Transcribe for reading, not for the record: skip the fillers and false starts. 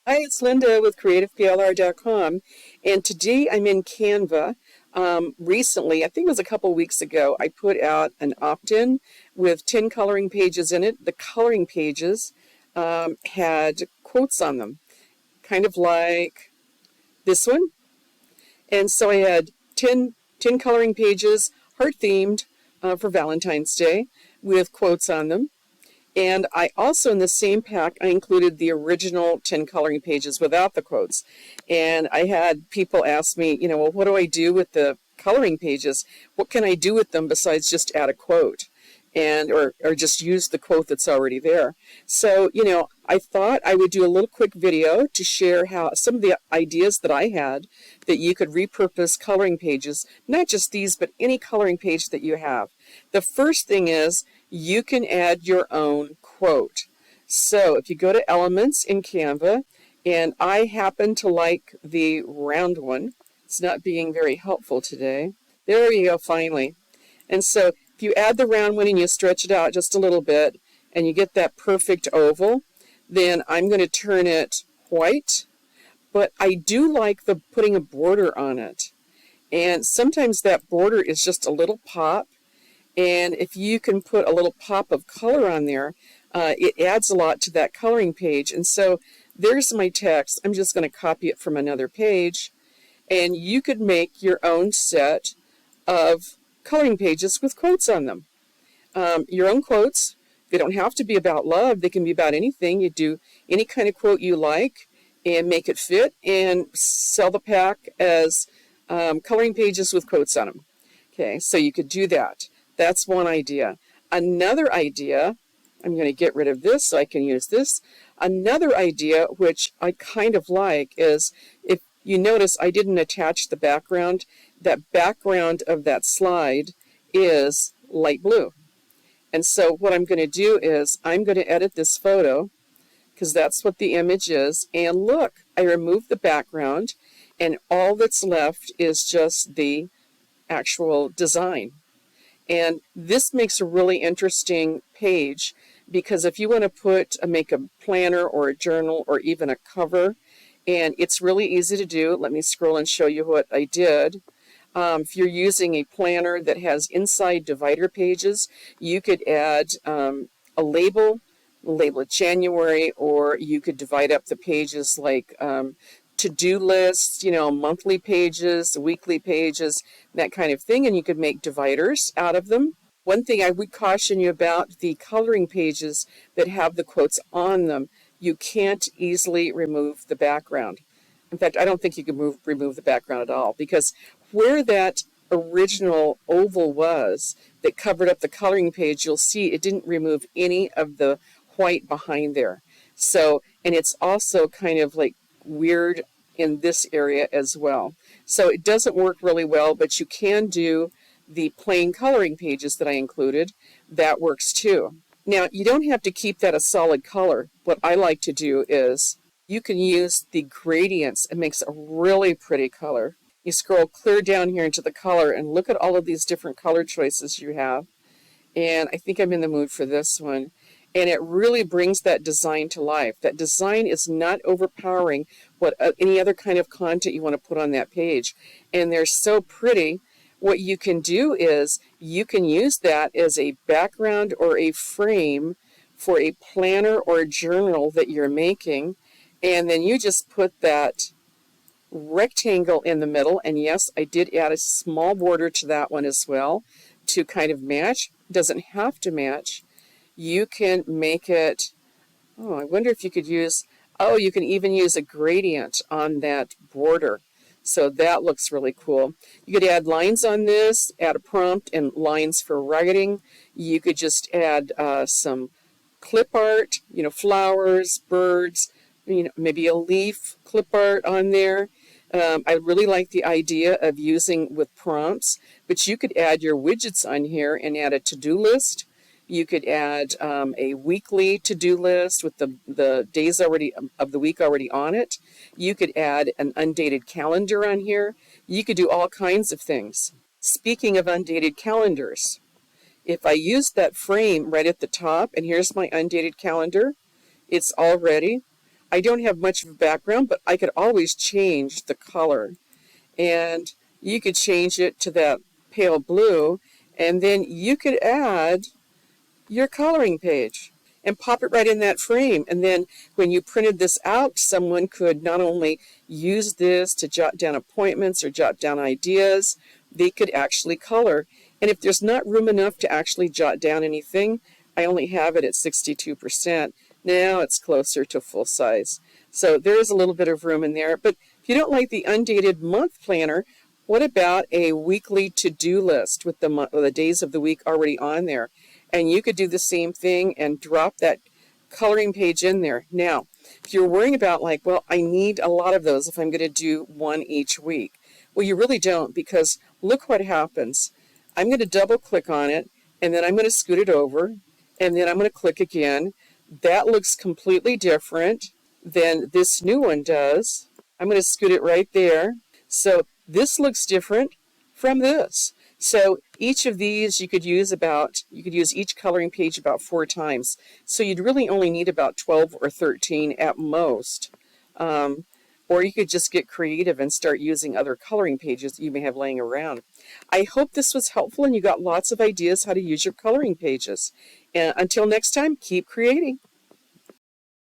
Hi, it's Linda with CreativePLR.com, and today I'm in Canva. Recently, I think it was a couple weeks ago, I put out an opt-in with 10 coloring pages in it. The coloring pages had quotes on them, kind of like this one. And so I had 10 coloring pages, heart-themed, for Valentine's Day, with quotes on them. And I also, in the same pack, I included the original 10 coloring pages without the quotes. And I had people ask me, well, what do I do with the coloring pages? What can I do with them besides just add a quote? And or just use the quote that's already there. So, I thought I would do a little quick video to share how some of the ideas that I had that you could repurpose coloring pages, not just these, but any coloring page that you have. The first thing is you can add your own quote. So if you go to Elements in Canva, and I happen to like the round one. It's not being very helpful today. There you go, finally. And so if you add the round one and you stretch it out just a little bit, and you get that perfect oval, then I'm going to turn it white. But I do like the putting a border on it. And sometimes that border is just a little pop. And if you can put a little pop of color on there, it adds a lot to that coloring page. And so there's my text. I'm just going to copy it from another page. And you could make your own set of coloring pages with quotes on them. Your own quotes. They don't have to be about love. They can be about anything. You do any kind of quote you like and make it fit and sell the pack as coloring pages with quotes on them. Okay, so you could do that. That's one idea. Another idea, I'm going to get rid of this so I can use this. Another idea, which I kind of like, is if you notice I didn't attach the background. That background of that slide is light blue. And so what I'm going to do is I'm going to edit this photo because that's what the image is. And look, I removed the background and all that's left is just the actual design. And this makes a really interesting page because if you want to make a planner or a journal or even a cover, and it's really easy to do. Let me scroll and show you what I did. If you're using a planner that has inside divider pages, you could add a label it January, or you could divide up the pages like to-do lists, monthly pages, weekly pages, that kind of thing, and you could make dividers out of them. One thing I would caution you about the coloring pages that have the quotes on them, you can't easily remove the background. In fact, I don't think you can remove the background at all because where that original oval was that covered up the coloring page, you'll see it didn't remove any of the white behind there. So, and it's also kind of like weird in this area as well. So it doesn't work really well, but you can do the plain coloring pages that I included. That works too. Now, you don't have to keep that a solid color. What I like to do is you can use the gradients. It makes a really pretty color. You scroll clear down here into the color and look at all of these different color choices you have. And I think I'm in the mood for this one. And it really brings that design to life. That design is not overpowering what any other kind of content you want to put on that page. And they're so pretty. What you can do is you can use that as a background or a frame for a planner or a journal that you're making. And then you just put that rectangle in the middle. And yes, I did add a small border to that one as well to kind of match. It doesn't have to match. You can make it, I wonder if you could use, you can even use a gradient on that border. So that looks really cool. You could add lines on this, add a prompt and lines for writing. You could just add some clip art, flowers, birds, maybe a leaf clip art on there. I really like the idea of using with prompts, but you could add your widgets on here and add a to-do list. You could add a weekly to-do list with the days already of the week already on it. You could add an undated calendar on here. You could do all kinds of things. Speaking of undated calendars, if I use that frame right at the top, and here's my undated calendar, it's all ready. I don't have much of a background, but I could always change the color. And you could change it to that pale blue, and then you could add your coloring page and pop it right in that frame. And then when you printed this out, someone could not only use this to jot down appointments or jot down ideas, they could actually color. And if there's not room enough to actually jot down anything, I only have it at 62%. Now it's closer to full size. So there is a little bit of room in there. But if you don't like the undated month planner, what about a weekly to-do list with the days of the week already on there? And you could do the same thing and drop that coloring page in there. Now, if you're worrying about like, well, I need a lot of those if I'm going to do one each week. Well, you really don't, because look what happens. I'm going to double click on it, and then I'm going to scoot it over, and then I'm going to click again. That looks completely different than this new one does. I'm going to scoot it right there. So this looks different from this. So each of these you could use each coloring page about 4 times. So you'd really only need about 12 or 13 at most. Or you could just get creative and start using other coloring pages that you may have laying around. I hope this was helpful and you got lots of ideas how to use your coloring pages. And until next time, keep creating.